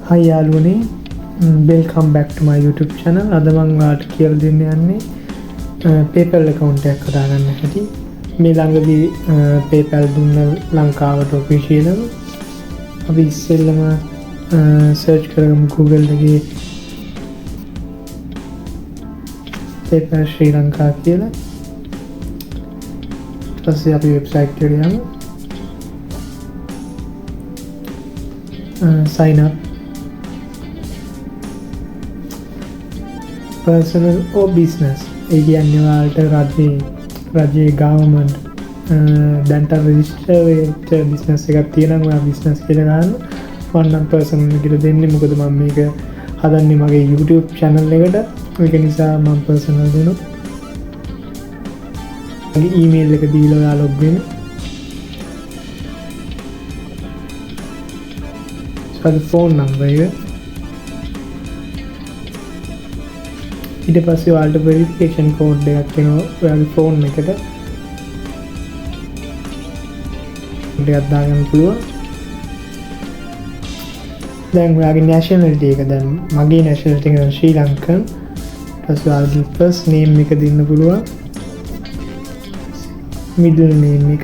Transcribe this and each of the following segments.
Hi යාළුවනේ, welcome back to my YouTube channel. අද මම ඔයාලට කියලා දෙන්න යන්නේ PayPal account එකක් හදාගන්න හැටි. මේ ළඟදී PayPal දුන්න ලංකාවට official. අපි ඉස්සෙල්ලම search කරමු Google එකේ PayPal ශ්‍රී ලංකා කියලා. ඊට පස්සේ අපි website එකට යමු. Sign up. Personal or business. ඒ කියන්නේ ඔයාලට රජයේ government දැන්ට register වෙච්ච business එකක් තියෙනවා. ඔයා business කියලා ගන්න. මම නම් personal කියලා දෙන්නේ. මොකද මම මේක හදන්නේ මගේ YouTube channel එකට. ඒක නිසා මම personal දෙනවා. මගේ email එක දීලා ඔයා log වෙන්න. so phone number එක. ඊට පස්සේ ඔයාලට වෙරිෆිකේෂන් කෝඩ් එකක් එනවා ඔයාගේ ෆෝන් එකට. ඒකත් දාගන්න පුළුවන්. දැන් ඔයාගේ nationality එක දැන් මගේ nationality එක ශ්‍රී ලංකන්. ඊට පස්සේ ඔයාගේ first name එක දෙන්න පුළුවන්. middle name එක.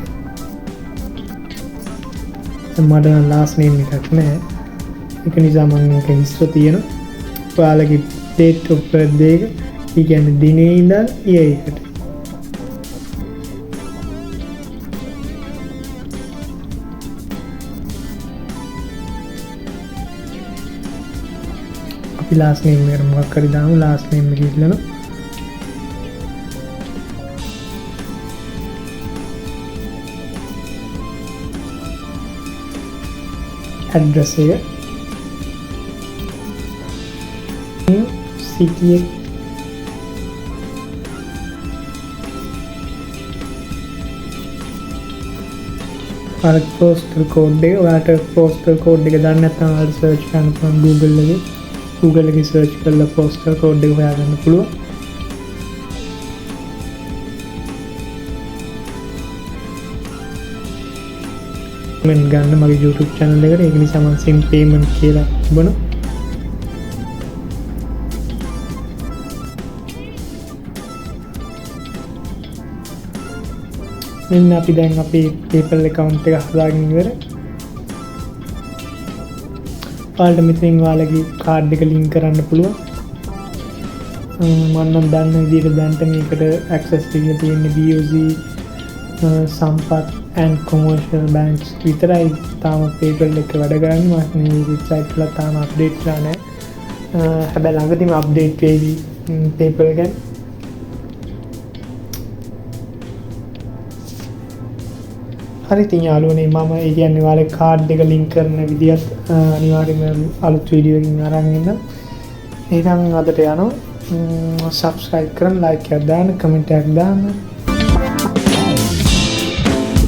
මට last name එකක් නැහැ. ඒක නිසා මම මේක හිස්ව තියෙනවා. ඔයාලගේ date of birth එක කියන්නේ දිනේ ඉඳන් year එකට. අපි last name එක මොකක් හරි දාමු. last name එක ඉල්ලනවා. address එක city එක postal code එක ඔයාලට postal code එක දන්නේ නැත්නම් ඔයාලට search කරන්න පුළුවන් Google එකේ search කරලා postal code එක හොයාගන්න පුළුවන්. payment ගන්න මගේ YouTube channel එකට. ඒක නිසා මම sim payment කියලා තිබුණා. මෙන්න අපි දැන් අපේ PayPal account එක හදාගෙන ඉවරයි. ඔයාලට මෙතනින් ඔයාලගේ card එක link කරන්න පුළුවන්. මම නම් දන්න විදිහට දැන්ට මේකට access දීලා තියෙන්නේ BOC, Sampath and commercial banks විතරයි තාම PayPal එක වැඩ කරන්නේ. මම මේ website වල තාම update කරලා නැහැ. හැබැයි ළඟදීම update වෙයි PayPal ගැන. හරි ඉතින් යාළුවනේ, මම ඒ කියන්නේ ඔයාලගේ කාඩ් එක ලින්ක් කරන විදිහත් අනිවාර්යයෙන්ම අලුත් වීඩියෝ එකකින් අරන් එන්න. එහෙනම් අදට යනවා. subscribe කරන්න, like එකක් දාන්න, comment එකක් දාන්න.